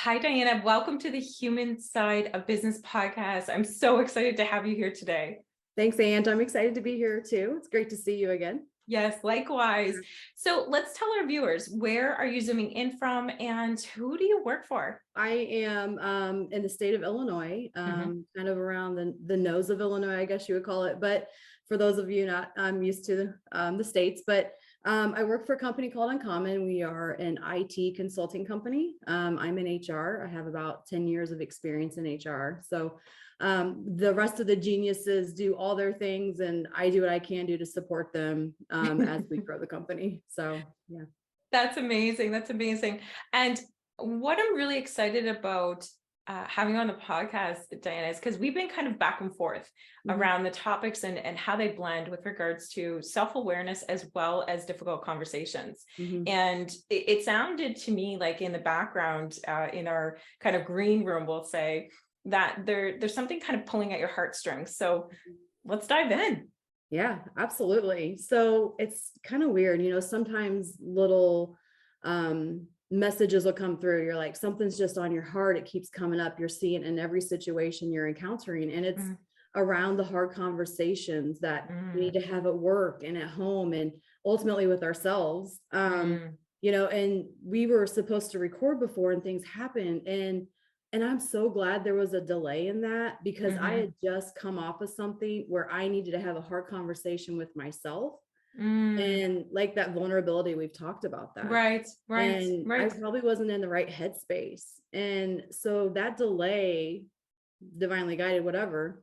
Hi, Diana. Welcome to the Human Side of Business podcast. I'm so excited to have you here today. Thanks, Ange. I'm excited to be here too. It's great to see you again. Yes, likewise. So let's tell our viewers, where are you zooming in from and who do you work for? I am in the state of Illinois, kind of around the nose of Illinois, I guess you would call it. But for those of you not used to the States, but I work for a company called Uncommon. We are an IT consulting company. I'm in HR. I have about 10 years of experience in HR. So the rest of the geniuses do all their things, and I do what I can do to support them as we grow the company. So, yeah. That's amazing. That's amazing. And what I'm really excited about having on the podcast, Diana, is because we've been kind of back and forth around the topics and how they blend with regards to self-awareness as well as difficult conversations. And it sounded to me like in the background, in our kind of green room, we'll say, that there's something kind of pulling at your heartstrings. So let's dive in. Yeah, absolutely. So it's kind of weird, sometimes little messages will come through. You're like, something's just on your heart. It keeps coming up. You're seeing it in every situation you're encountering. And it's around the hard conversations that we need to have at work and at home and ultimately with ourselves. And we were supposed to record before and things happened. And I'm so glad there was a delay in that, because I had just come off of something where I needed to have a hard conversation with myself. And like that vulnerability, we've talked about that. Right. And I probably wasn't in the right headspace. And so that delay, divinely guided, whatever,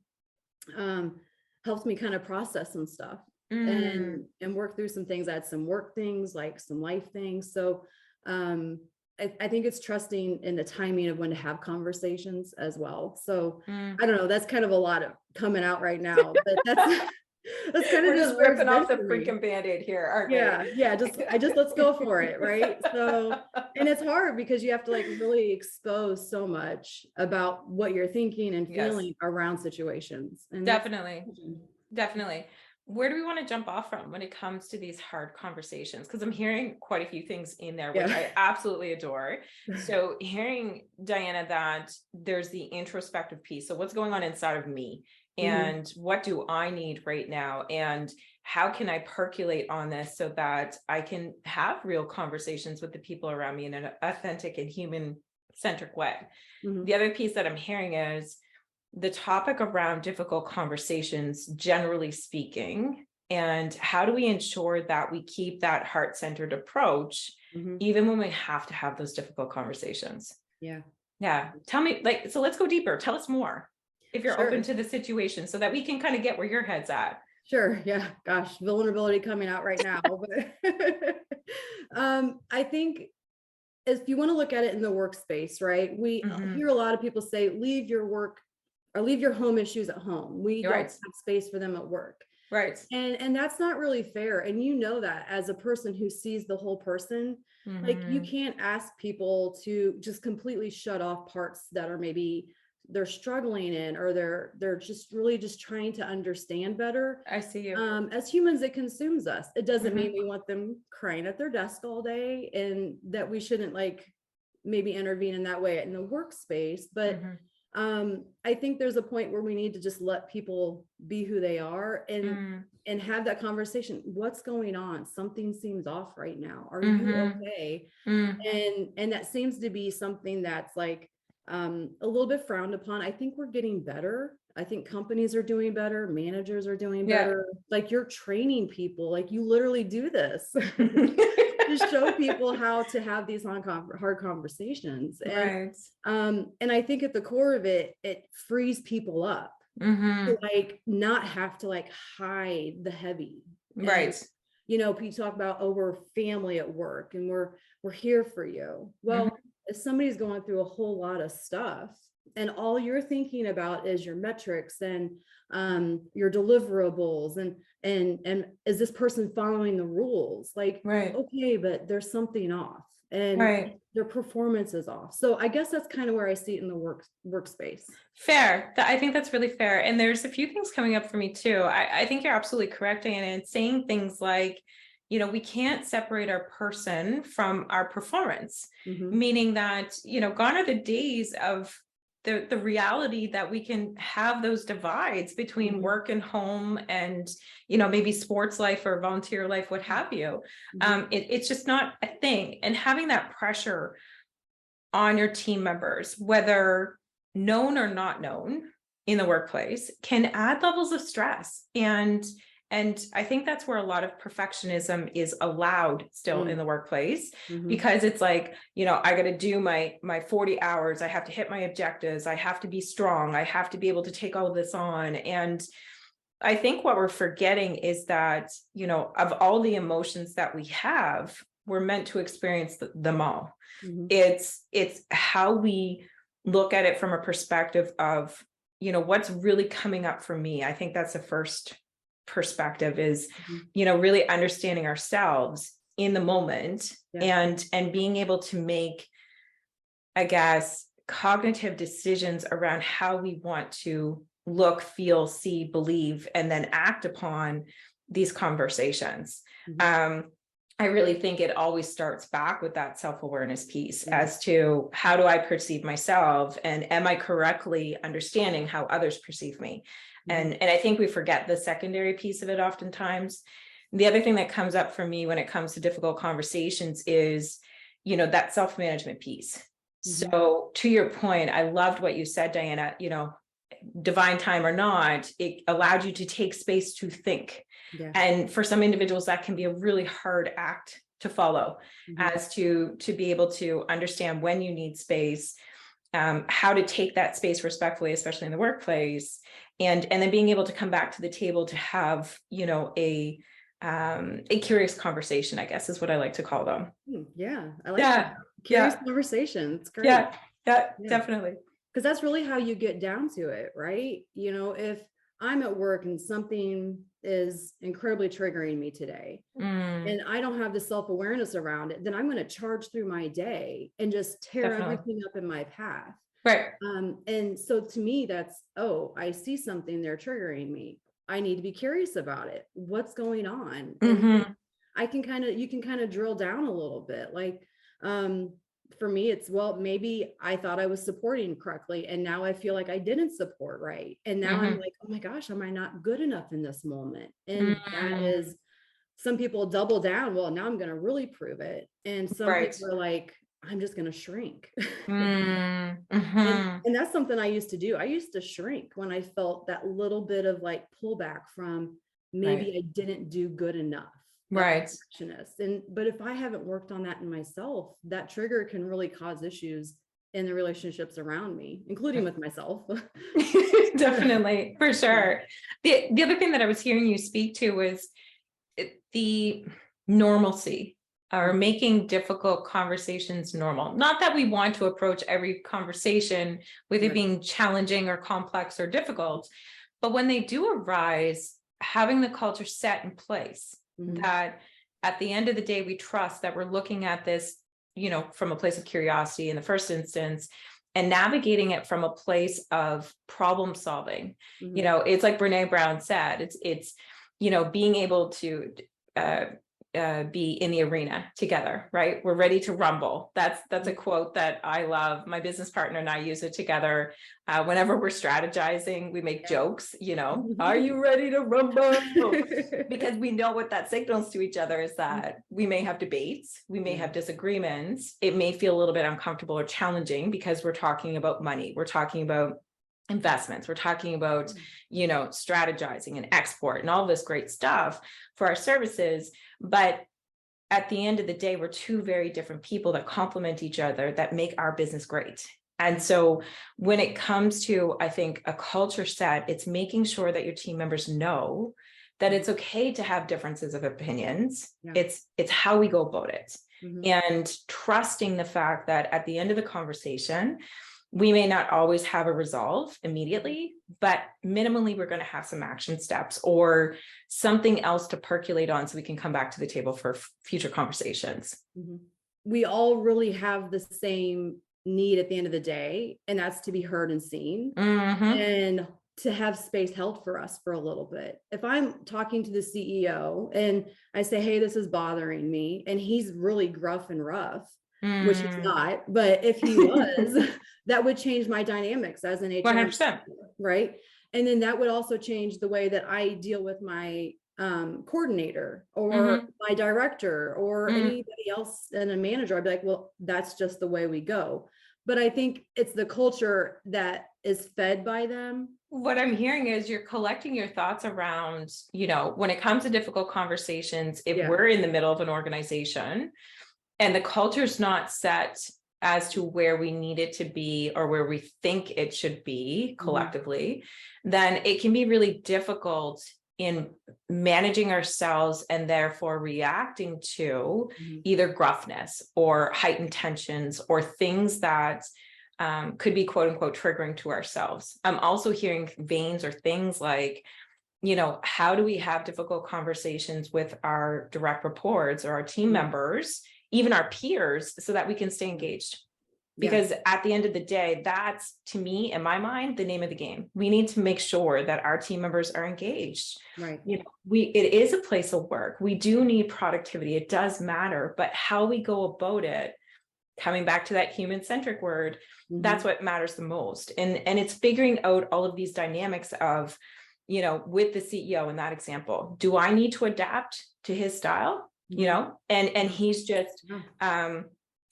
helped me kind of process some stuff and work through some things. I had some work things, like some life things. So, I think it's trusting in the timing of when to have conversations as well. So I don't know, that's kind of a lot of coming out right now, but that's kind of just ripping off the freaking Band-Aid here, aren't we? Yeah. Just let's go for it. Right. So, and it's hard because you have to like really expose so much about what you're thinking and feeling around situations. And definitely. Where do we want to jump off from when it comes to these hard conversations? Because I'm hearing quite a few things in there, which I absolutely adore. So hearing, Diana, that there's the introspective piece. So what's going on inside of me? And what do I need right now? And how can I percolate on this so that I can have real conversations with the people around me in an authentic and human-centric way? The other piece that I'm hearing is the topic around difficult conversations, generally speaking, and how do we ensure that we keep that heart-centered approach, even when we have to have those difficult conversations? Yeah. Tell me, so let's go deeper. Tell us more, if you're open to the situation, so that we can kind of get where your head's at. Sure. Yeah. Gosh, vulnerability coming out right now. But I think if you want to look at it in the workspace, right? We hear a lot of people say, leave your work or leave your home issues at home. We don't have space for them at work. Right. And that's not really fair. And you know that as a person who sees the whole person, like you can't ask people to just completely shut off parts that are maybe they're struggling in, or they're just really just trying to understand better. I see you. As humans, it consumes us. It doesn't mean we want them crying at their desk all day, and that we shouldn't like maybe intervene in that way in the workspace. But I think there's a point where we need to just let people be who they are and have that conversation. What's going on? Something seems off right now. Are you okay? And that seems to be something that's like a little bit frowned upon. I think we're getting better. I think companies are doing better. Managers are doing better. Like you're training people, like you literally do this to show people how to have these hard conversations. And I think at the core of it, it frees people up to like not have to like hide the heavy. And, people talk about, oh, we're family at work and we're here for you. Well, if somebody's going through a whole lot of stuff and all you're thinking about is your metrics and your deliverables and is this person following the rules? Like, okay, but there's something off and their performance is off. So I guess that's kind of where I see it in the workspace. Fair. I think that's really fair. And there's a few things coming up for me too. I think you're absolutely correct, Diana, in saying things like, we can't separate our person from our performance, Mhm. meaning that, gone are the days of the reality that we can have those divides between Mhm. work and home and, maybe sports life or volunteer life, what have you. Mhm. It's just not a thing. And having that pressure on your team members, whether known or not known in the workplace, can add levels of stress. And I think that's where a lot of perfectionism is allowed still in the workplace, Mhm. because it's like, I got to do my 40 hours, I have to hit my objectives, I have to be strong, I have to be able to take all of this on. And I think what we're forgetting is that, of all the emotions that we have, we're meant to experience them all. Mhm. It's how we look at it from a perspective of, what's really coming up for me. I think that's the first perspective is, Mhm. really understanding ourselves in the moment, Yeah. and being able to make, I guess, cognitive decisions around how we want to look, feel, see, believe, and then act upon these conversations. Mhm. I really think it always starts back with that self-awareness piece Yeah. as to how do I perceive myself, and am I correctly understanding how others perceive me? Mhm. And I think we forget the secondary piece of it oftentimes. The other thing that comes up for me when it comes to difficult conversations is, that self-management piece. Mhm. So to your point, I loved what you said, Diana, divine time or not, it allowed you to take space to think. Yeah. And for some individuals, that can be a really hard act to follow, Mhm. as to be able to understand when you need space, how to take that space respectfully, especially in the workplace, and then being able to come back to the table to have, a curious conversation, I guess is what I like to call them. Yeah, I like that. Yeah, Curious yeah, conversation. It's great. yeah, yeah, Yeah. definitely. Because that's really how you get down to it, right? If I'm at work and something is incredibly triggering me today, Mm, and I don't have the self-awareness around it, then I'm going to charge through my day and just tear definitely. everything up in my path. Right. And so to me, that's, oh, I see something there triggering me. I need to be curious about it. What's going on? And Mm-hmm. you can kind of drill down a little bit. Like, um, for me, it's, well, maybe I thought I was supporting correctly, and now I feel like I didn't support right. And now I'm Mm-hmm. like, oh my gosh, am I not good enough in this moment? And that Mm, is, some people double down. Well, now I'm going to really prove it. And some right. people are like, I'm just going to shrink. Mm, And mm-hmm. and that's something I used to do. I used to shrink when I felt that little bit of like pullback from, maybe Right. I didn't do good enough, that Right. perfectionist. But if I haven't worked on that in myself, that trigger can really cause issues in the relationships around me, including with myself. Definitely, for Yeah. sure. The other thing that I was hearing you speak to was the normalcy, or making difficult conversations normal. Not that we want to approach every conversation with it Right. being challenging or complex or difficult, but when they do arise, having the culture set in place Mhm. that at the end of the day, we trust that we're looking at this, from a place of curiosity in the first instance, and navigating it from a place of problem solving. Mhm. It's like Brene Brown said, it's being able to uh, be in the arena together, right? We're ready to rumble. That's a quote that I love. My business partner and I use it together. Whenever we're strategizing, we make Yeah. jokes, are you ready to rumble? Because we know what that signals to each other is that we may have debates, we may Yeah. have disagreements. It may feel a little bit uncomfortable or challenging because we're talking about money. We're talking about investments. We're talking about, strategizing and export and all this great stuff for our services. But at the end of the day, we're two very different people that complement each other, that make our business great. And so when it comes to, I think, a culture set, it's making sure that your team members know that it's okay to have differences of opinions. Yeah. It's how we go about it. Mhm. And trusting the fact that at the end of the conversation, we may not always have a resolve immediately, but minimally we're going to have some action steps or something else to percolate on so we can come back to the table for future conversations. Mhm. We all really have the same need at the end of the day, and that's to be heard and seen. Mm-hmm. And to have space held for us for a little bit. If I'm talking to the CEO and I say, hey, this is bothering me, and he's really gruff and rough, which he's not, but if he was, that would change my dynamics as an HR, 100%. right? And then that would also change the way that I deal with my coordinator or my director or anybody else and a manager. I'd be like, well, that's just the way we go. But I think it's the culture that is fed by them. What I'm hearing is you're collecting your thoughts around, when it comes to difficult conversations, if we're in the middle of an organization and the culture's not set as to where we need it to be or where we think it should be collectively, then it can be really difficult in managing ourselves and therefore reacting to either gruffness or heightened tensions or things that could be quote unquote triggering to ourselves. I'm also hearing veins or things like, how do we have difficult conversations with our direct reports or our team members, even our peers, so that we can stay engaged? Because at the end of the day, that's, to me, in my mind, the name of the game. We need to make sure that our team members are engaged. Right. It is a place of work. We do need productivity. It does matter, but how we go about it, coming back to that human-centric word, that's what matters the most. And it's figuring out all of these dynamics of, with the CEO in that example, do I need to adapt to his style? And he's just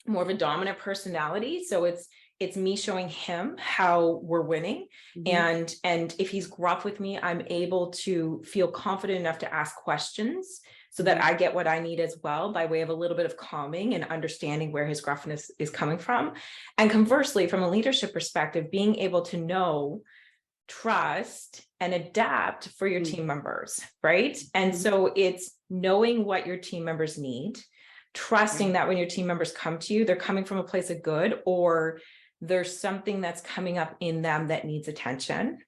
more of a dominant personality. So it's me showing him how we're winning. And if he's gruff with me, I'm able to feel confident enough to ask questions so that I get what I need as well, by way of a little bit of calming and understanding where his gruffness is coming from. And conversely, from a leadership perspective, being able to know, trust, and adapt for your team members, right? And so it's knowing what your team members need, trusting that when your team members come to you, they're coming from a place of good, or there's something that's coming up in them that needs attention,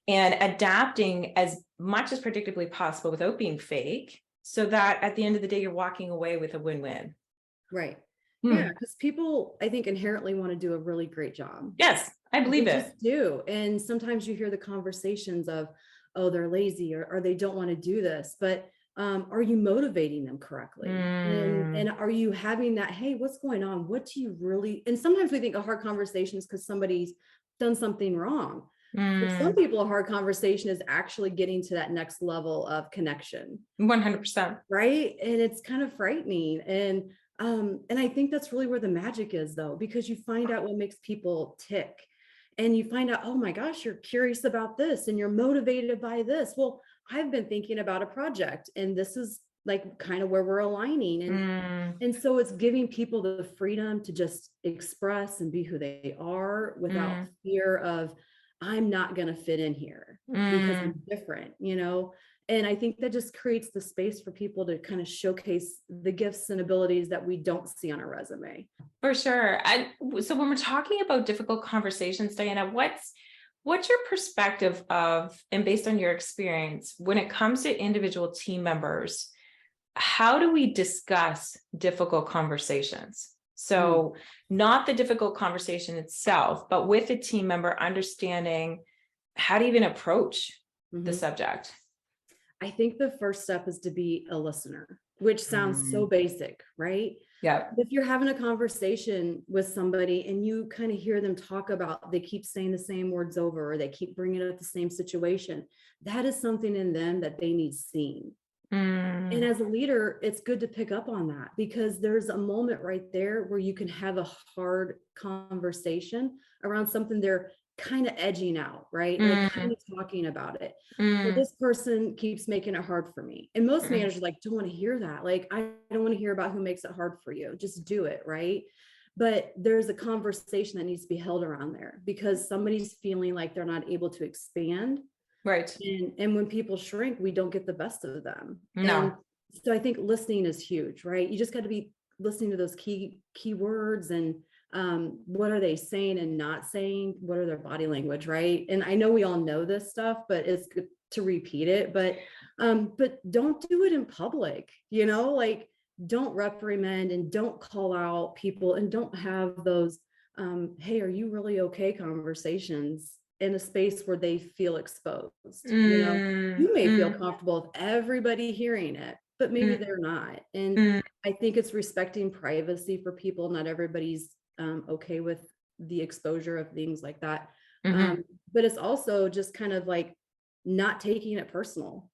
and adapting as much as predictably possible without being fake, so that at the end of the day, you're walking away with a win-win. Right. Yeah, because people, I think, inherently want to do a really great job. Yes, I believe They it. just do. And sometimes you hear the conversations of, oh, they're lazy or they don't want to do this. But are you motivating them correctly? And are you having that, hey, what's going on? What do you really, and sometimes we think a hard conversation is because somebody's done something wrong. For some people, a hard conversation is actually getting to that next level of connection. 100%. Right. And it's kind of frightening. And I think that's really where the magic is, though, because you find out what makes people tick, and you find out, oh my gosh, you're curious about this and you're motivated by this. Well, I've been thinking about a project, and this is like kind of where we're aligning. And so it's giving people the freedom to just express and be who they are without fear of, I'm not going to fit in here because I'm different, And I think that just creates the space for people to kind of showcase the gifts and abilities that we don't see on a resume. For sure. And so when we're talking about difficult conversations, Diana, what's your perspective of, and based on your experience, when it comes to individual team members, how do we discuss difficult conversations? So not the difficult conversation itself, but with a team member, understanding how to even approach the subject. I think the first step is to be a listener, which sounds so basic, right? Yeah. If you're having a conversation with somebody and you kind of hear them talk about, they keep saying the same words over, or they keep bringing up the same situation, that is something in them that they need seen. And as a leader, it's good to pick up on that, because there's a moment right there where you can have a hard conversation around something they're kind of edging out, right? Like kind of talking about it. But this person keeps making it hard for me. And most managers don't want to hear that. Like, I don't want to hear about who makes it hard for you. Just do it, right? But there's a conversation that needs to be held around there, because somebody's feeling like they're not able to expand. Right. And when people shrink, we don't get the best of them. No. And so I think listening is huge, right? You just got to be listening to those key words, and what are they saying and not saying? What are their body language, right? And I know we all know this stuff, but it's good to repeat it. But don't do it in public, like, don't reprimand and don't call out people, and don't have those, hey, are you really okay conversations in a space where they feel exposed. You know, you may feel comfortable with everybody hearing it, but maybe they're not. And I think it's respecting privacy for people. Not everybody's okay with the exposure of things like that. But it's also just kind of like not taking it personal.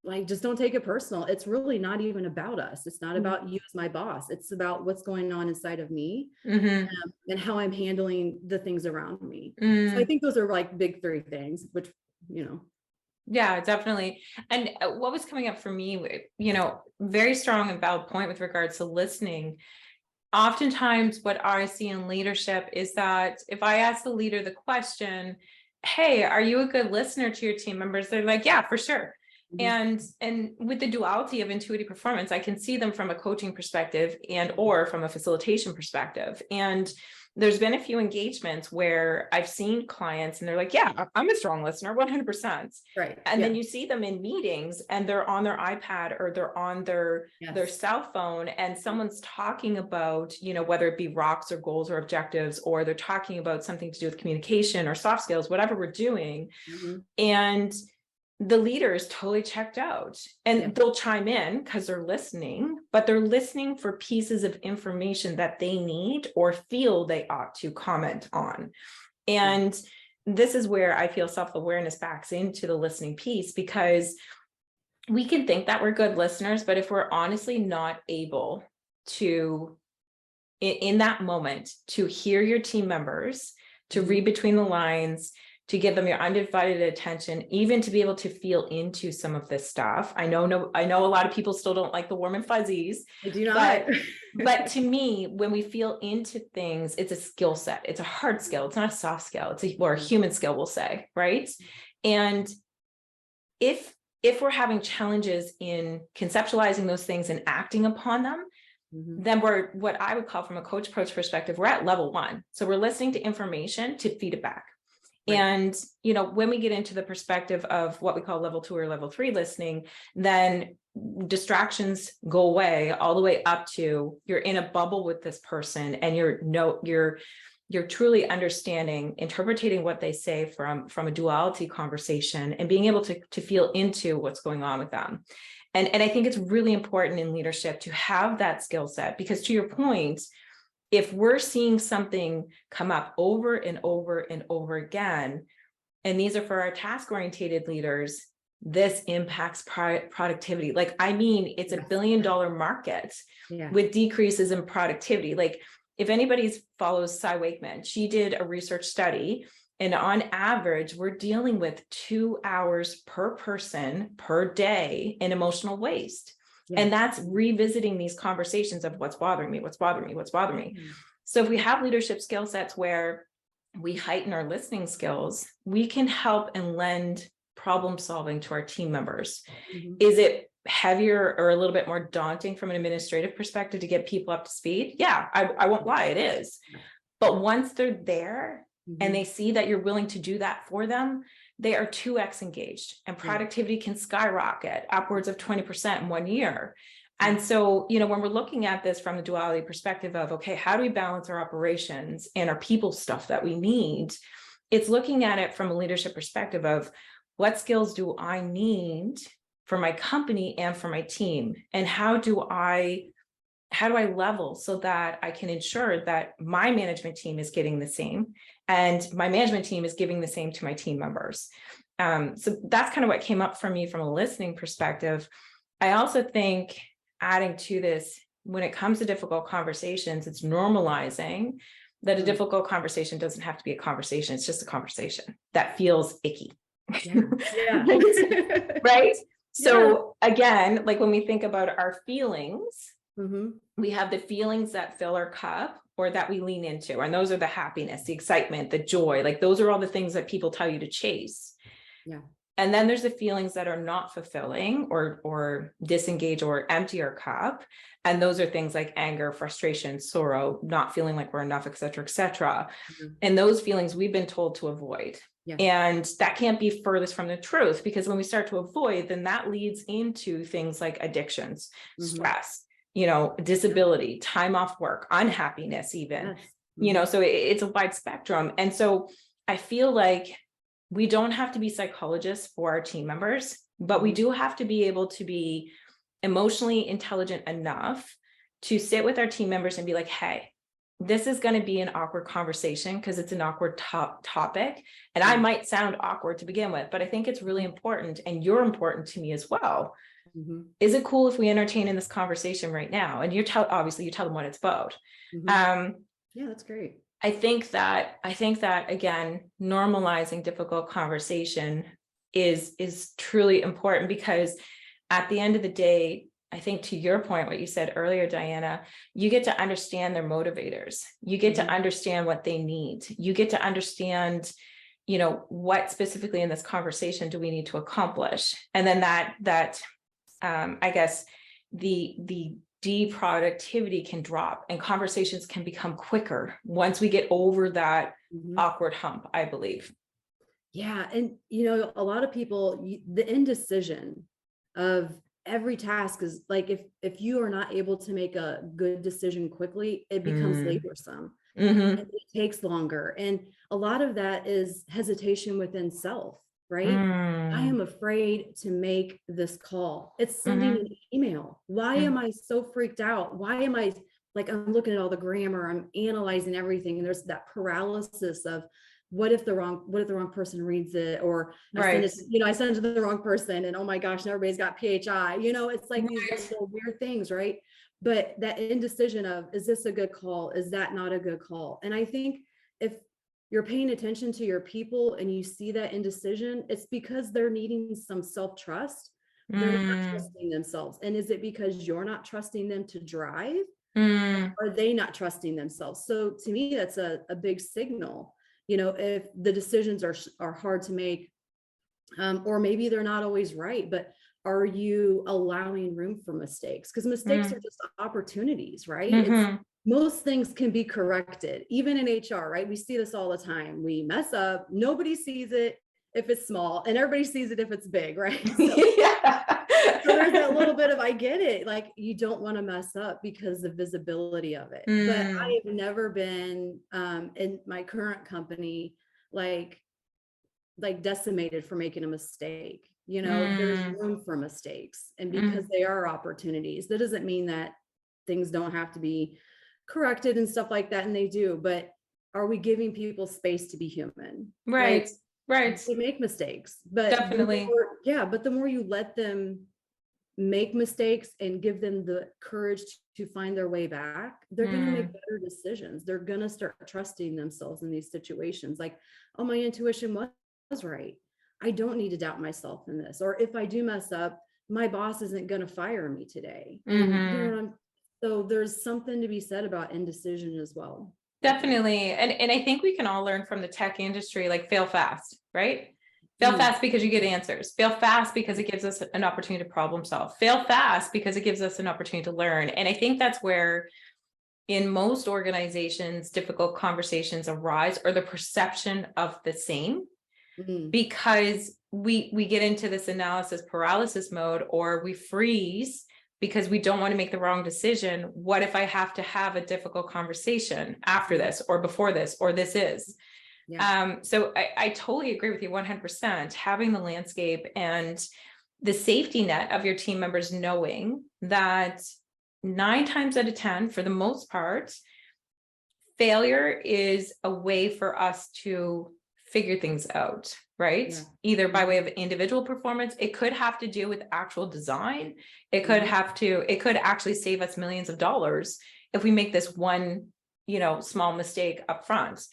Like, just don't take it personal. It's really not even about us. It's not about you as my boss. It's about what's going on inside of me, and how I'm handling the things around me. So I think those are like big three things, which, you know. Yeah, definitely. And what was coming up for me, you know, very strong and valid point with regards to listening. Oftentimes what I see in leadership is that if I ask the leader the question, hey, are you a good listener to your team members? They're like, yeah, for sure. And with the duality of intuitive performance, I can see them from a coaching perspective and or from a facilitation perspective. And there's been a few engagements where I've seen clients and they're like, yeah, I'm a strong listener, 100%. Right. And then you see them in meetings and they're on their iPad or they're on their cell phone, and someone's talking about, you know, whether it be rocks or goals or objectives, or they're talking about something to do with communication or soft skills, whatever we're doing. And the leader is totally checked out, and they'll chime in because they're listening, but they're listening for pieces of information that they need or feel they ought to comment on. And this is where I feel self-awareness backs into the listening piece, because we can think that we're good listeners, but if we're honestly not able to, in that moment, to hear your team members, to read between the lines, to give them your undivided attention, even to be able to feel into some of this stuff. I know a lot of people still don't like the warm and fuzzies. I do not. But to me, when we feel into things, it's a skill set. It's a hard skill. It's not a soft skill. It's a human skill, we'll say, right? And if we're having challenges in conceptualizing those things and acting upon them, then we're, what I would call from a coach approach perspective, we're at level 1. So we're listening to information to feed it back. And, you know, when we get into the perspective of what we call level 2 or level 3 listening, then distractions go away all the way up to you're in a bubble with this person and you're truly understanding, interpreting what they say from a duality conversation and being able to feel into what's going on with them. And I think it's really important in leadership to have that skill set, because to your point, if we're seeing something come up over and over and over again, and these are for our task-oriented leaders, this impacts productivity. Like, I mean, it's $1 billion market with decreases in productivity. Like, if anybody follows Cy Wakeman, she did a research study, and on average, we're dealing with 2 hours per person per day in emotional waste. And that's revisiting these conversations of what's bothering me, what's bothering me, what's bothering me. So if we have leadership skill sets where we heighten our listening skills, we can help and lend problem solving to our team members. Is it heavier or a little bit more daunting from an administrative perspective to get people up to speed? Yeah, I won't lie, it is. But once they're there and they see that you're willing to do that for them, they are 2x engaged, and productivity can skyrocket upwards of 20% in 1 year. And so, you know, when we're looking at this from the duality perspective of, okay, how do we balance our operations and our people stuff that we need? It's looking at it from a leadership perspective of what skills do I need for my company and for my team? And how do I level so that I can ensure that my management team is getting the same and my management team is giving the same to my team members? So that's kind of what came up for me from a listening perspective. I also think adding to this, when it comes to difficult conversations, it's normalizing that a difficult conversation doesn't have to be a conversation. It's just a conversation that feels icky. Right? So again, like when we think about our feelings, we have the feelings that fill our cup or that we lean into. And those are the happiness, the excitement, the joy. Like those are all the things that people tell you to chase. And then there's the feelings that are not fulfilling or disengage or empty our cup. And those are things like anger, frustration, sorrow, not feeling like we're enough, et cetera, et cetera. And those feelings we've been told to avoid. And that can't be furthest from the truth, because when we start to avoid, then that leads into things like addictions, stress, you know, disability, time off work, unhappiness, even, you know, so it's a wide spectrum. And so I feel like we don't have to be psychologists for our team members, but we do have to be able to be emotionally intelligent enough to sit with our team members and be like, hey, this is going to be an awkward conversation because it's an awkward topic. And I might sound awkward to begin with, but I think it's really important, and you're important to me as well. Is it cool if we entertain in this conversation right now? And obviously you tell them what it's about. Yeah, that's great. I think that again, normalizing difficult conversation is truly important, because at the end of the day, I think, to your point, what you said earlier, Diana, you get to understand their motivators. You get to understand what they need. You get to understand, what specifically in this conversation do we need to accomplish? And then that I guess the deproductivity can drop and conversations can become quicker once we get over that awkward hump, I believe. Yeah. And, a lot of people, the indecision of every task is like, if you are not able to make a good decision quickly, it becomes laborsome. And it takes longer. And a lot of that is hesitation within self, right? I am afraid to make this call. It's sending an email. Why am I so freaked out? Why am I like, I'm looking at all the grammar, I'm analyzing everything. And there's that paralysis of, what if the wrong person reads it, or I send it to the wrong person, and oh my gosh, everybody's got PHI, it's like these little weird things, right? But that indecision of, is this a good call? Is that not a good call? And I think if you're paying attention to your people and you see that indecision, it's because they're needing some self-trust. They're not trusting themselves. And is it because you're not trusting them to drive? Or are they not trusting themselves? So to me, that's a big signal. If the decisions are hard to make, or maybe they're not always right, but are you allowing room for mistakes? Because mistakes are just opportunities, right? Most things can be corrected, even in HR, right? We see this all the time. We mess up, nobody sees it if it's small, and everybody sees it if it's big, right? So there's that little bit of, I get it. Like, you don't want to mess up because of visibility of it. But I have never been in my current company, like decimated for making a mistake. There's room for mistakes. And because they are opportunities, that doesn't mean that things don't have to be corrected and stuff like that. And they do, but are we giving people space to be human? Right. They make mistakes, but definitely. But the more you let them make mistakes and give them the courage to find their way back, they're going to make better decisions. They're going to start trusting themselves in these situations. Like, oh, my intuition was right. I don't need to doubt myself in this. Or if I do mess up, my boss isn't going to fire me today. So there's something to be said about indecision as well. Definitely. And I think we can all learn from the tech industry, like, fail fast, right? Fail fast because you get answers. Fail fast because it gives us an opportunity to problem solve. Fail fast because it gives us an opportunity to learn. And I think that's where, in most organizations, difficult conversations arise, or the perception of the same, because we get into this analysis paralysis mode, or we freeze because we don't want to make the wrong decision. What if I have to have a difficult conversation after this, or before this, or this is? So I totally agree with you 100%. Having the landscape and the safety net of your team members, knowing that 9 times out of 10, for the most part, failure is a way for us to figure things out, right? Either by way of individual performance. It could have to do with actual design. It could actually save us millions of dollars if we make this one, small mistake up front.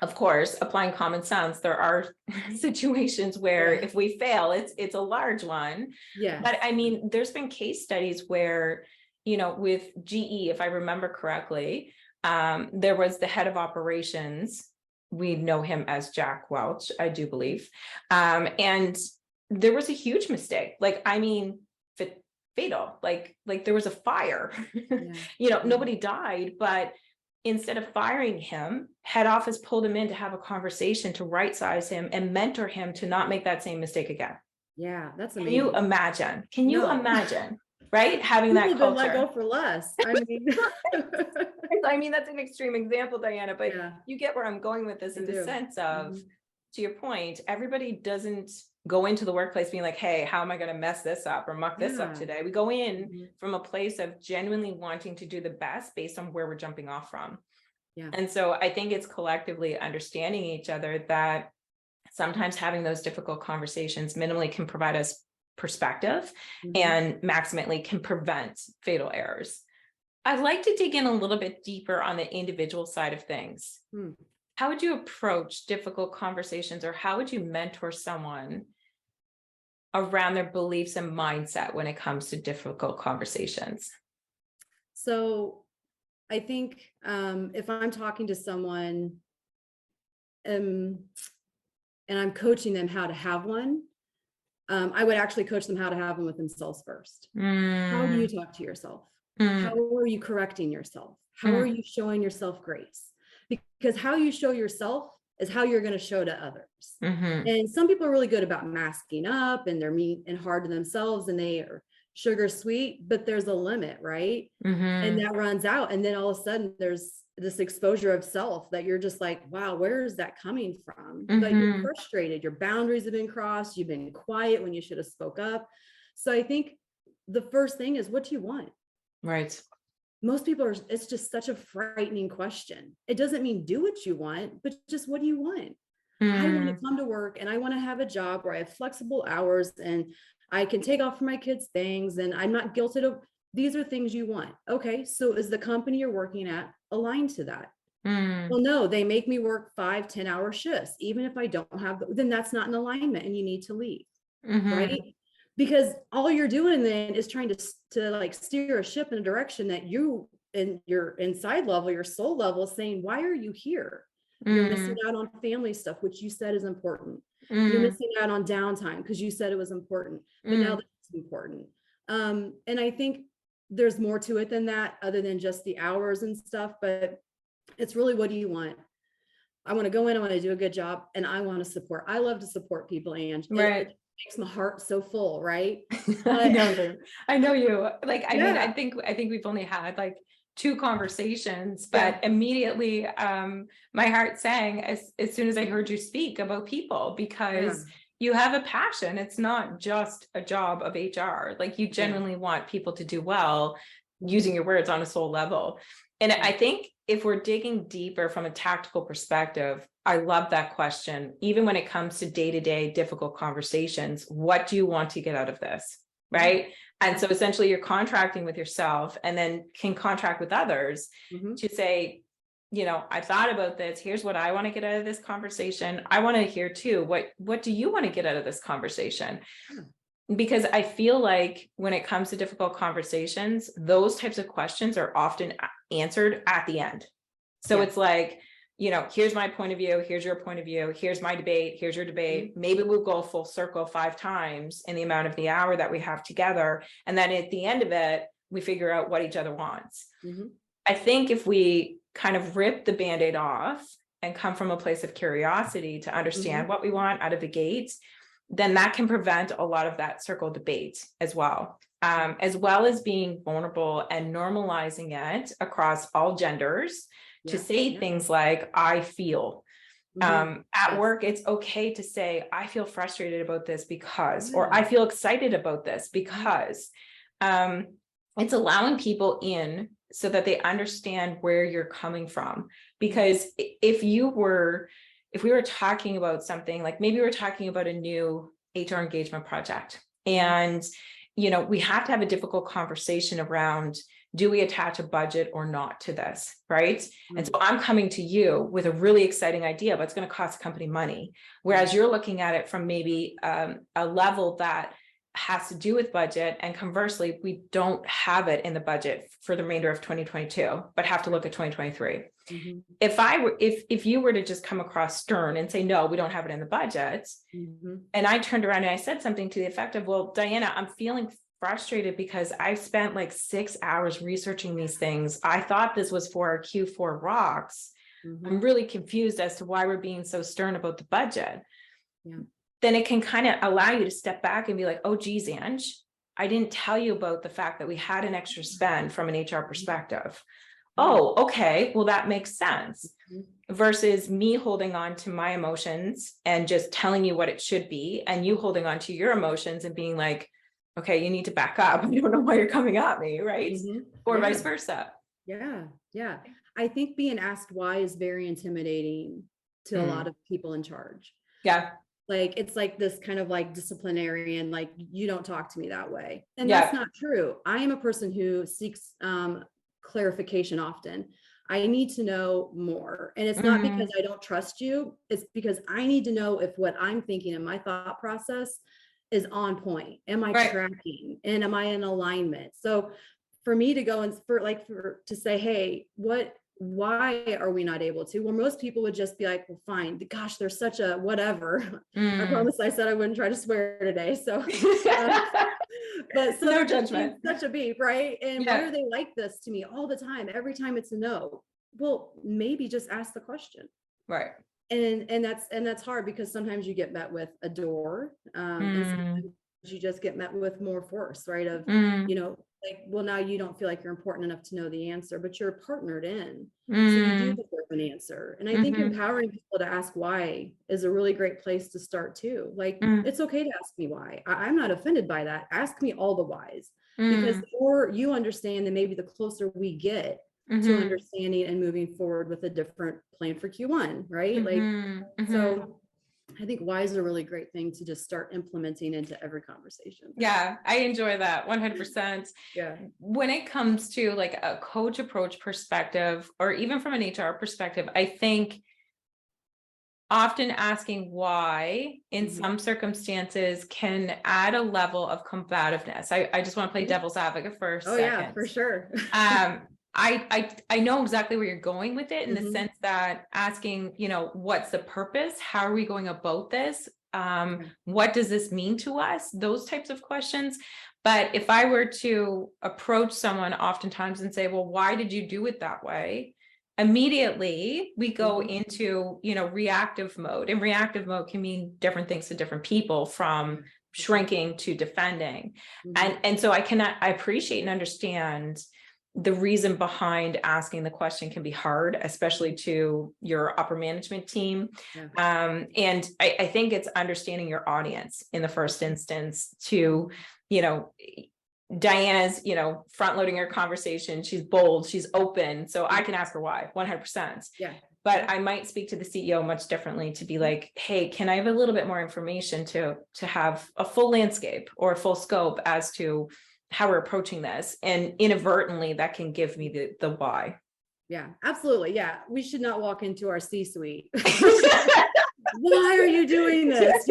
Of course, applying common sense, there are situations where if we fail, it's a large one. But I mean, there's been case studies where, with GE, if I remember correctly, there was the head of operations. We know him as Jack Welch, I do believe. And there was a huge mistake. Like, I mean, fatal, like there was a fire, nobody died, but instead of firing him, head office pulled him in to have a conversation to right size him and mentor him to not make that same mistake again. Yeah, that's amazing. Can you imagine? right? Having that People have been let culture. go for less. I mean, I mean, that's an extreme example, Diana, but yeah, you get where I'm going with this I in the do. sense of, Mhm. to your point, everybody doesn't go into the workplace being like, hey, how am I going to mess this up or muck this up Yeah. today? We go in Mhm. from a place of genuinely wanting to do the best based on where we're jumping off from. Yeah. And so I think it's collectively understanding each other that sometimes having those difficult conversations minimally can provide us perspective Mhm. and maximally can prevent fatal errors. I'd like to dig in a little bit deeper on the individual side of things. Hmm. How would you approach difficult conversations, or how would you mentor someone around their beliefs and mindset when it comes to difficult conversations? So I think if I'm talking to someone um, and I'm coaching them how to have one, I would actually coach them how to have one with themselves first. How do you Mm, talk to yourself? How mm, are you correcting yourself? How are mm, you showing yourself grace? Because how you show yourself is how you're going to show to others. mhm, And some people are really good about masking up and they're mean and hard to themselves and they are sugar sweet, but there's a limit, right? And mhm, that runs out. And then all of a sudden there's this exposure of self that you're just like, wow, where is that coming from? But you're mhm. frustrated. Your boundaries have been crossed. You've been quiet when you should have spoke up. So I think the first thing is, what do you want? Right. Most people are, it's just such a frightening question. It doesn't mean do what you want, but just what do you want? I want to Mm, come to work and I want to have a job where I have flexible hours and I can take off for my kids' things and I'm not guilted of. These are things you want. Okay, so is the company you're working at aligned to that? mm, Well, no, they make me work 5-10 hour shifts. Even if I don't have, then that's not an alignment and you need to leave, right? mhm, Because all you're doing then is trying to like steer a ship in a direction that you in your inside level, your soul level is saying, why are you here? You're missing mm, out on family stuff, which you said is important. You're mm, missing out on downtime because you said it was important, but now mm. that's important. And I think there's more to it than that, other than just the hours and stuff, but it's really, what do you want? I want to go in, I want to do a good job, and I want to support. I love to support people, and it Right. makes my heart so full, right? I But know you. I know you. Like, I mean, yeah, I think we've only had like two conversations, yeah, but immediately my heart sang as soon as I heard you speak about people, yeah, because you have a passion. It's not just a job of HR. Like, you yeah, genuinely want people to do well, using your words, on a soul level. And yeah. I think if we're digging deeper from a tactical perspective, I love that question. Even when it comes to day-to-day difficult conversations, what do you want to get out of this? Yeah. Right. And so essentially you're contracting with yourself and then can contract with others Mm-hmm. to say, I thought about this. Here's what I want to get out of this conversation. I want to hear too. What do you want to get out of this conversation? Yeah. Because I feel like when it comes to difficult conversations, those types of questions are often answered at the end. So Yeah. it's like, here's my point of view, here's your point of view, here's my debate, here's your debate. Mm-hmm. Maybe we'll go full circle 5 times in the amount of the hour that we have together. And then at the end of it, we figure out what each other wants. Mm-hmm. I think if we kind of rip the Band-Aid off and come from a place of curiosity to Mm-hmm. understand what we want out of the gate, then that can prevent a lot of that circle debate as well as being vulnerable and normalizing it across all genders to Yeah. say Yeah. things like, I feel. Mm-hmm. At Yes. work, it's okay to say, I feel frustrated about this because, or Yeah. I feel excited about this Mm-hmm. because. Um, it's allowing people in so that they understand where you're coming from. Because if we were talking about something, like maybe we're talking about a new HR engagement project, and we have to have a difficult conversation around, do we attach a budget or not to this, right? And so Mm-hmm. I'm coming to you with a really exciting idea, but it's going to cost the company money. Whereas you're looking at it from maybe a level that has to do with budget, and conversely, we don't have it in the budget for the remainder of 2022, but have to look at 2023. Mm-hmm. If you were to just come across stern and say, no, we don't have it in the budget, Mm-hmm. and I turned around and I said something to the effect of, well, Diana, I'm feeling frustrated because I've spent like 6 hours researching these things. I thought this was for our Q4 rocks. Mm-hmm. I'm really confused as to why we're being so stern about the budget. Yeah. Then it can kind of allow you to step back and be like, oh, geez, Ange, I didn't tell you about the fact that we had an extra spend from an HR perspective. Oh, okay, well, that makes sense. Versus me holding on to my emotions and just telling you what it should be, and you holding on to your emotions and being like, okay, you need to back up. I don't know why you're coming at me, right? Or vice versa. Yeah. I think being asked why is very intimidating to a lot of people in charge. Yeah. Like, it's like this kind of like disciplinarian, like, you don't talk to me that way. And that's not true. I am a person who seeks clarification often. I need to know more. And it's not because I don't trust you. It's because I need to know if what I'm thinking in my thought process is on point. Am I tracking? And am I in alignment? So for me to go and to say, hey, why are we not able to? Well, most people would just be like, well, fine. Gosh, there's such a whatever. I promise I said I wouldn't try to swear today. So, but so no judgment. Such a beep, right? And why are they like this to me all the time? Every time it's a no. Well, maybe just ask the question. Right. And that's hard, because sometimes you get met with a door, and sometimes you just get met with more force, right? Of, like, well, now you don't feel like you're important enough to know the answer, but you're partnered in. So you do deserve an answer. And I think empowering people to ask why is a really great place to start too. Like, it's okay to ask me why. I'm not offended by that. Ask me all the whys, because the more you understand, then maybe the closer we get to understanding and moving forward with a different plan for Q1, right? So I think why is a really great thing to just start implementing into every conversation. Yeah, I enjoy that 100%. Yeah. When it comes to like a coach approach perspective, or even from an HR perspective, I think often asking why in some circumstances can add a level of combativeness. I just want to play devil's advocate for a second. Yeah, for sure. I know exactly where you're going with it, in the sense that asking, what's the purpose? How are we going about this? What does this mean to us? Those types of questions. But if I were to approach someone oftentimes and say, well, why did you do it that way? Immediately we go into, reactive mode, and reactive mode can mean different things to different people, from shrinking to defending. And so I appreciate and understand the reason behind asking the question can be hard, especially to your upper management team. And I think it's understanding your audience in the first instance to, Diana's, front loading her conversation. She's bold, she's open. So I can ask her why, 100%. Yeah. But I might speak to the CEO much differently, to be like, hey, can I have a little bit more information to have a full landscape or a full scope as to how we're approaching this? And inadvertently that can give me the why. Yeah, absolutely. Yeah. We should not walk into our C-suite. Why are you doing this?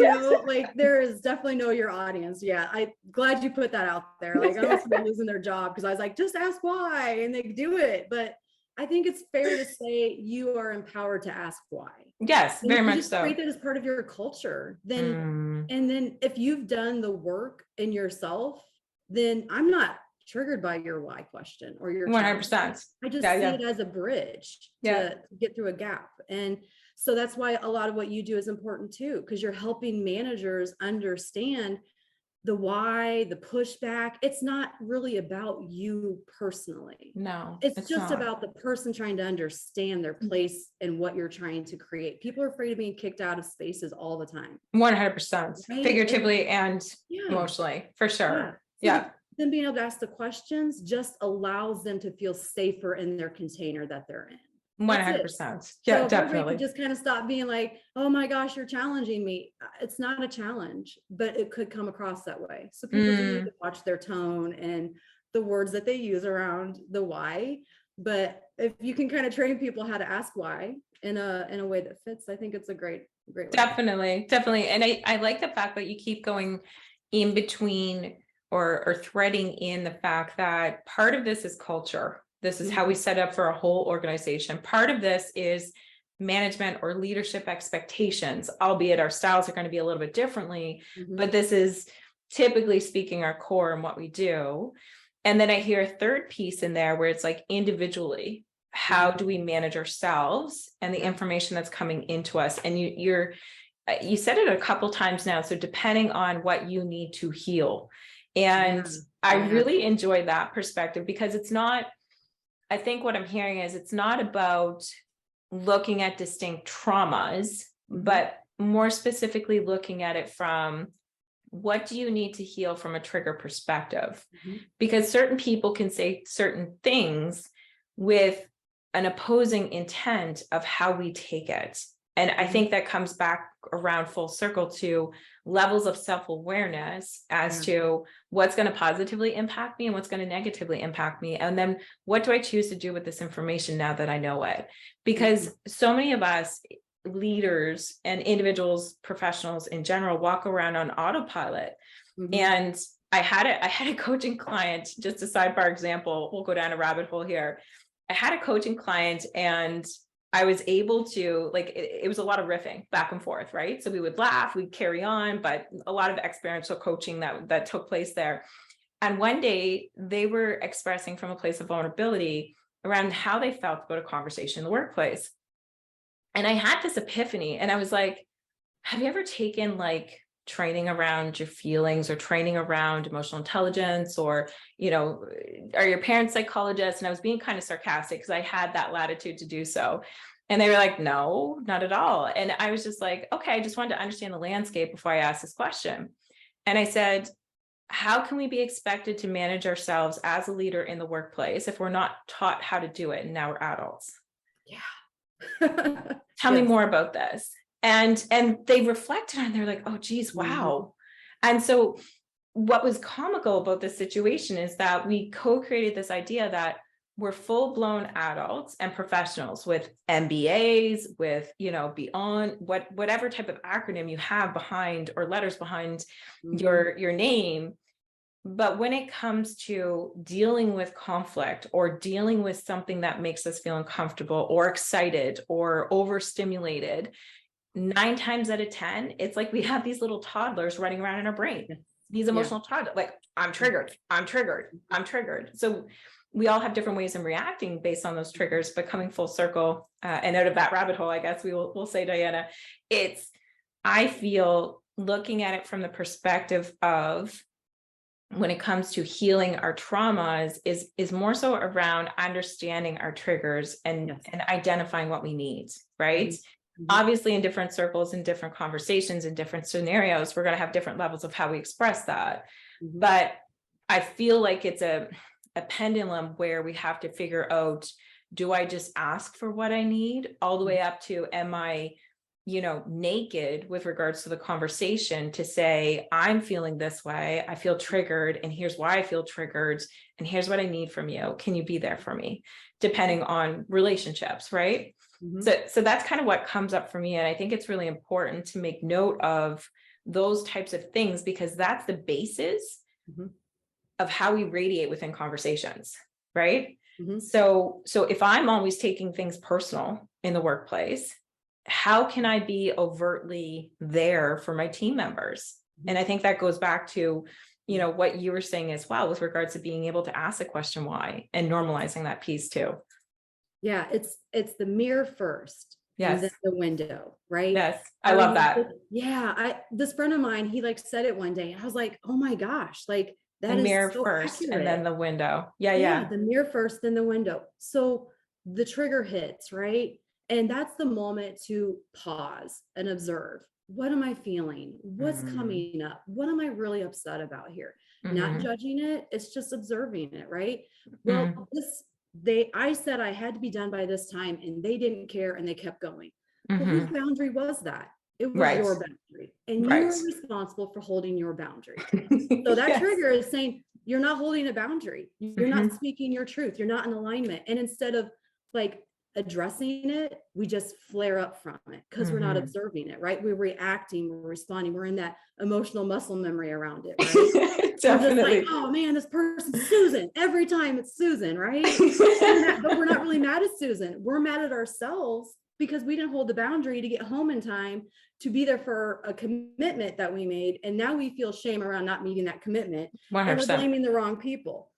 Like, there is definitely know your audience. Yeah. I'm glad you put that out there. Like, I don't want somebody losing their job because I was like, just ask why, and they do it. But I think it's fair to say you are empowered to ask why. Yes, very much so. Create that as part of your culture. Then, and then if you've done the work in yourself, then I'm not triggered by your why question or your 100%. I just see it as a bridge to get through a gap. And so that's why a lot of what you do is important too, because you're helping managers understand the why, the pushback. It's not really about you personally. No, it's just about the person trying to understand their place and what you're trying to create. People are afraid of being kicked out of spaces all the time. 100%, right? Figuratively and emotionally, for sure. So then being able to ask the questions just allows them to feel safer in their container that they're in. 100%. Yeah, so definitely. Just kind of stop being like, oh my gosh, you're challenging me. It's not a challenge, but it could come across that way. So people do need to watch their tone and the words that they use around the why. But if you can kind of train people how to ask why in a way that fits, I think it's a great way. Definitely. And I like the fact that you keep going in between or threading in the fact that part of this is culture. This is how we set up for a whole organization. Part of this is management or leadership expectations, albeit our styles are going to be a little bit differently, but this is typically speaking our core and what we do. And then I hear a third piece in there where it's like individually, how do we manage ourselves and the information that's coming into us? And you said it a couple times now. So depending on what you need to heal. And I Yeah. really enjoy that perspective, because it's not, I think what I'm hearing is it's not about looking at distinct traumas, but more specifically looking at it from, what do you need to heal from a trigger perspective? Because certain people can say certain things with an opposing intent of how we take it. And I think that comes back around full circle to levels of self-awareness as to what's going to positively impact me and what's going to negatively impact me. And then what do I choose to do with this information now that I know it? Because so many of us leaders and individuals, professionals in general, walk around on autopilot. And I had a coaching client, just a sidebar example, we'll go down a rabbit hole here. I had a coaching client, and I was able to, like, it was a lot of riffing back and forth, right? So we would laugh, we'd carry on, but a lot of experiential coaching that took place there. And one day they were expressing from a place of vulnerability around how they felt about a conversation in the workplace. And I had this epiphany, and I was like, have you ever taken like training around your feelings, or training around emotional intelligence, or, are your parents psychologists? And I was being kind of sarcastic because I had that latitude to do so. And they were like, no, not at all. And I was just like, okay, I just wanted to understand the landscape before I asked this question. And I said, how can we be expected to manage ourselves as a leader in the workplace if we're not taught how to do it? And now we're adults. Yeah. Tell me more about this. And they reflected on it. They're like, oh, geez, wow. And so what was comical about this situation is that we co-created this idea that we're full-blown adults and professionals with MBAs, with, beyond whatever type of acronym you have behind, or letters behind your name. But when it comes to dealing with conflict, or dealing with something that makes us feel uncomfortable or excited or overstimulated, 9 times out of 10, it's like we have these little toddlers running around in our brain, these emotional toddlers, like, I'm triggered, I'm triggered, I'm triggered. So we all have different ways of reacting based on those triggers. But coming full circle, and out of that rabbit hole, I guess we'll say, Diana, I feel, looking at it from the perspective of, when it comes to healing our traumas, is more so around understanding our triggers and identifying what we need, right? Obviously, in different circles, in different conversations, in different scenarios, we're going to have different levels of how we express that. But I feel like it's a pendulum where we have to figure out, do I just ask for what I need, all the way up to, am I, naked with regards to the conversation to say, I'm feeling this way, I feel triggered, and here's why I feel triggered, and here's what I need from you. Can you be there for me? Depending on relationships, right? So that's kind of what comes up for me. And I think it's really important to make note of those types of things, because that's the basis of how we radiate within conversations, right? So if I'm always taking things personal in the workplace, how can I be overtly there for my team members? And I think that goes back to, what you were saying as well, with regards to being able to ask the question why, and normalizing that piece too. Yeah, it's the mirror first. Yes. And then the window, right? Yes. I love that. Yeah. This friend of mine, he said it one day, and I was like, oh my gosh, like, that is mirror so first, accurate. and then the window. Yeah. The mirror first, then the window. So the trigger hits, right? And that's the moment to pause and observe. What am I feeling? What's coming up? What am I really upset about here? Not judging it. It's just observing it, right? Well, I said I had to be done by this time, and they didn't care, and they kept going. Well, whose boundary was that? It was your boundary, and you're responsible for holding your boundary. So that trigger is saying, you're not holding a boundary. You're not speaking your truth. You're not in alignment. And instead of like addressing it, we just flare up from it because we're not observing it, right? We're reacting, we're responding, we're in that emotional muscle memory around it, right? Definitely. We're just like, oh man, this person's Susan. Every time it's Susan, right? But we're not really mad at Susan. We're mad at ourselves because we didn't hold the boundary to get home in time to be there for a commitment that we made. And now we feel shame around not meeting that commitment. 100%. And we're blaming the wrong people.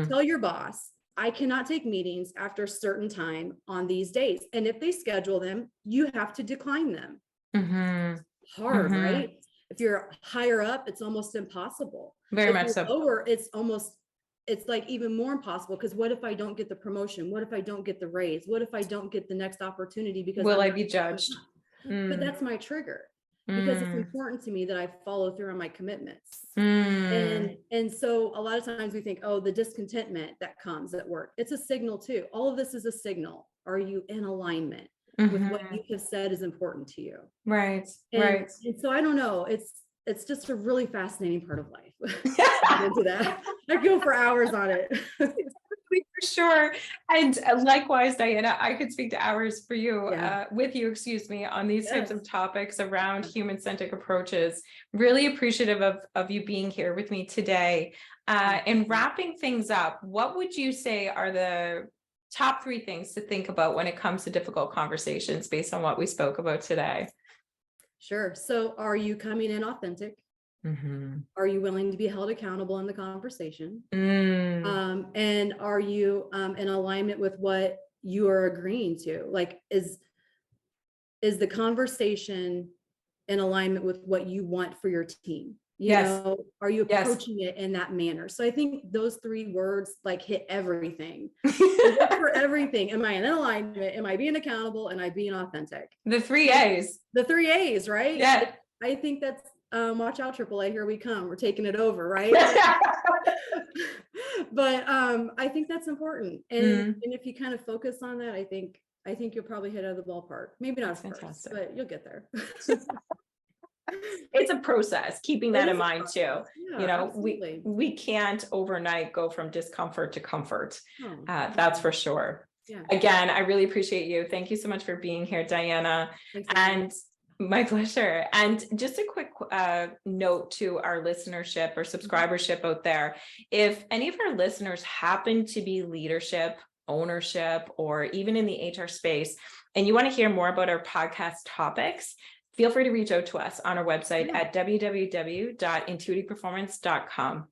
Tell your boss, I cannot take meetings after a certain time on these days. And if they schedule them, you have to decline them. Hard, right? If you're higher up, it's almost impossible. Very If much you're so. lower, it's like even more impossible, because what if I don't get the promotion? What if I don't get the raise? What if I don't get the next opportunity because Will I'm I be judged? But that's my trigger, because it's important to me that I follow through on my commitments. And so a lot of times we think, oh, the discontentment that comes at work, it's a signal too. All of this is a signal. Are you in alignment with what you have said is important to you? Right. And so I don't know. It's just a really fascinating part of life. Into that, I go for hours on it. For sure. And likewise, Diana, I could speak to hours for you, with you, excuse me, on these types of topics around human-centric approaches. Really appreciative of you being here with me today. And wrapping things up, what would you say are the top 3 things to think about when it comes to difficult conversations based on what we spoke about today? Sure. So are you coming in authentic? Are you willing to be held accountable in the conversation? And are you in alignment with what you are agreeing to? Like, is the conversation in alignment with what you want for your team? You know, are you approaching it in that manner? So I think those 3 words like hit everything. For everything. Am I in alignment? Am I being accountable? Am I being authentic? The 3 A's. The 3 A's, right? Yeah. I think that's watch out, AAA, here we come. We're taking it over, right? But I think that's important. And if you kind of focus on that, I think you'll probably hit out of the ballpark. Maybe not first, but you'll get there. It's a process, keeping that in mind too. Yeah, you know, absolutely. we can't overnight go from discomfort to comfort. That's for sure. Yeah. Again, I really appreciate you. Thank you so much for being here, Diana. And my pleasure. And just a quick note to our listenership or subscribership out there. If any of our listeners happen to be leadership, ownership, or even in the HR space, and you want to hear more about our podcast topics, feel free to reach out to us on our website at www.intuitiveperformance.com.